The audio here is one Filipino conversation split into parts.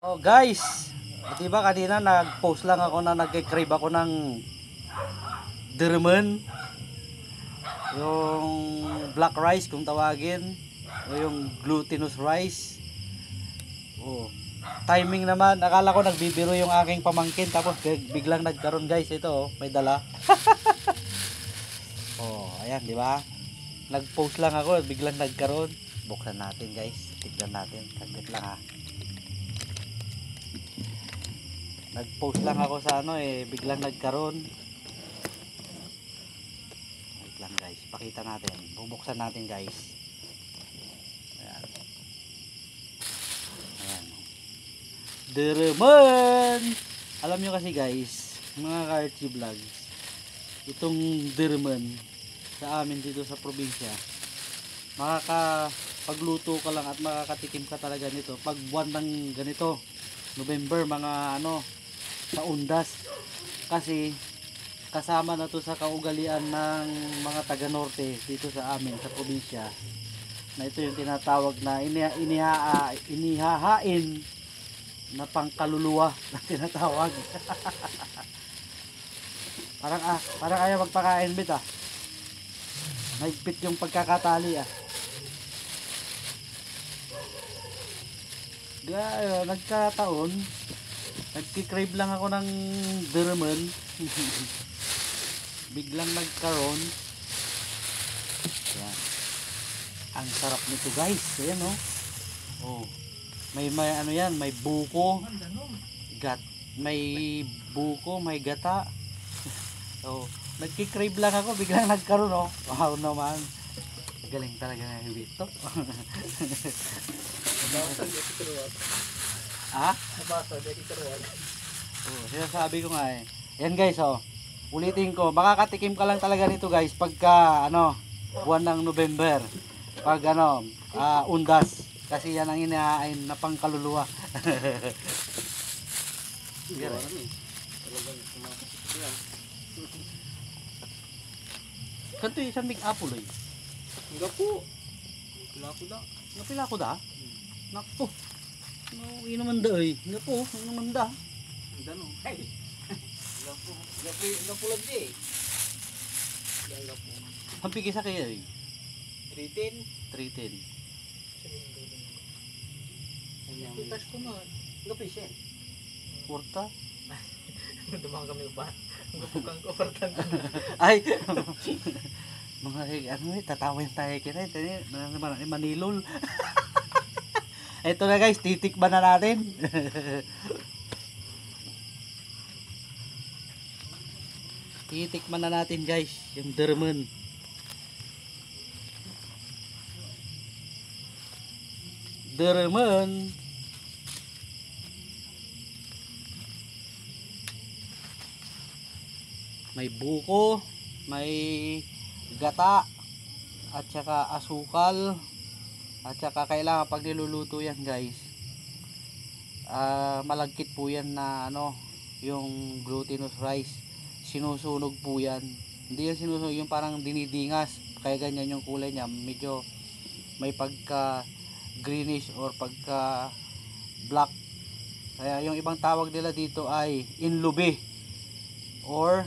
Oh guys, diba kanina nag-post lang ako na nag-crave ako ng dermen, yung black rice kung tawagin, o yung glutinous rice. Oh, timing naman, akala ko nagbibiro yung aking pamangkin tapos biglang nagkaroon guys, ito oh, may dala. Oh, ayan, di ba? Nag-post lang ako, biglang nagkaroon. Buksan natin guys, tignan natin, saglit lang ha. Nag-post lang ako sa ano biglang nagkaroon. Wait lang guys, pakita natin. Bubuksan natin guys. Ayan. Ayan. Derman! Alam nyo kasi guys, mga ka-Archie Vlogs, itong derman sa amin dito sa probinsya, makakapagluto ka lang at makakatikim ka talaga nito pag buwan ng ganito, November, mga ano, sa undas, kasi kasama na to sa kaugalian ng mga taga norte dito sa amin sa probinsya, na ito yung tinatawag na inihahain na pangkaluluwa na tinatawag. Parang ayaw magpakain bit mahigpit yung pagkakatali nagkataon nagki-crave lang ako ng dermen. Biglang nagkaroon. Yan. Ang sarap nito guys. Ayan oh. May ano yan, may buko. May buko, may gata. Oh, nagki-crave lang ako, biglang nagkaroon oh. Wow naman. Galing talaga ng Vito. Nabasa, dito turuan. Oh, sinasabi ko nga Yan guys oh. Ulitin ko, makakatikim ka lang talaga nito guys pagka buwan ng November. Pag undas, kasi yan ang inahain na pangkaluluwa. Kanto yung isang big apple Enggak po. Wala ko da. Napila ko da? Nakpo. Inuman da Nga po, inuman da. Dano. Hey. Enggak po lagi. Enggak po. Hampig isa kayo 310. 310. Pitas ko man. Enggak po siya. Porta? Dumang kami ba? Enggak po kang kuwartan. Ay. Mga tatawin tayo kina. Manilol. Ito na guys, titikman na natin. Titikman na natin guys, yung dermen. Dermen. May buko, may gata, at saka asukal. At saka kailangan pag niluluto yan guys, malagkit po yan na yung glutinous rice. Sinusunog po yan. Hindi yan sinusunog, yung parang dinidingas. Kaya ganyan yung kulay niya. Medyo may pagka greenish or pagka black. Kaya yung ibang tawag nila dito ay inlubi or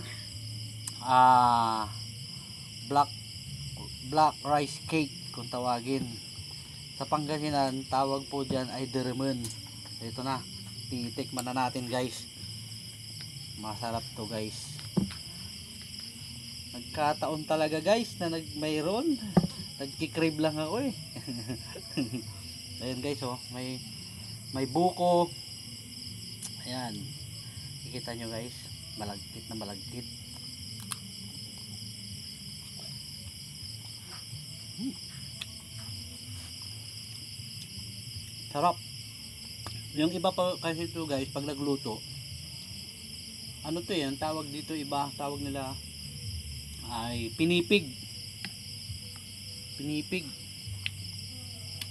black rice cake kung tawagin. Sa Pangasinan, tawag po dyan ay dermen. Ito na, titikman na natin guys. Masarap to guys. Nagkataon talaga guys na mayroon. Nagki-crave lang ako Ayan guys may buko. Ayan. Kikita nyo guys, malagkit na malagkit. Sarap. Yung iba pa kasi ito guys, pag nagluto, to yan, tawag dito iba, tawag nila ay pinipig.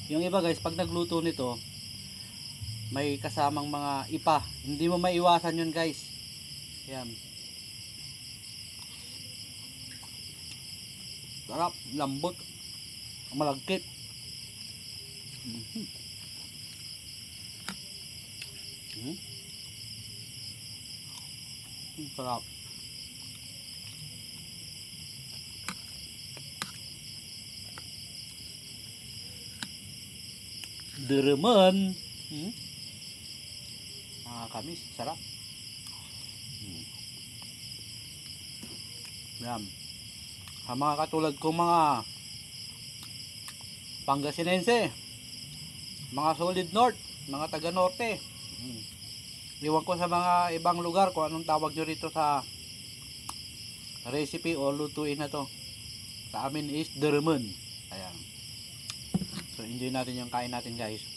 Yung iba guys, pag nagluto nito, may kasamang mga ipa. Hindi mo maiwasan yun guys. Yan. Sarap, lambot, malagkit. Hmm? Sarap. Deremen. Hmm? Nakakamis. Sarap. Hmm. Yan. Ang mga katulad kong mga Pangasinense, mga solid north, mga taga norte. Hmm. Iwan ko sa mga ibang lugar kung anong tawag nyo rito sa recipe o lutuin na to. Sa amin is deremen. Ayan. So enjoy natin yung kain natin guys.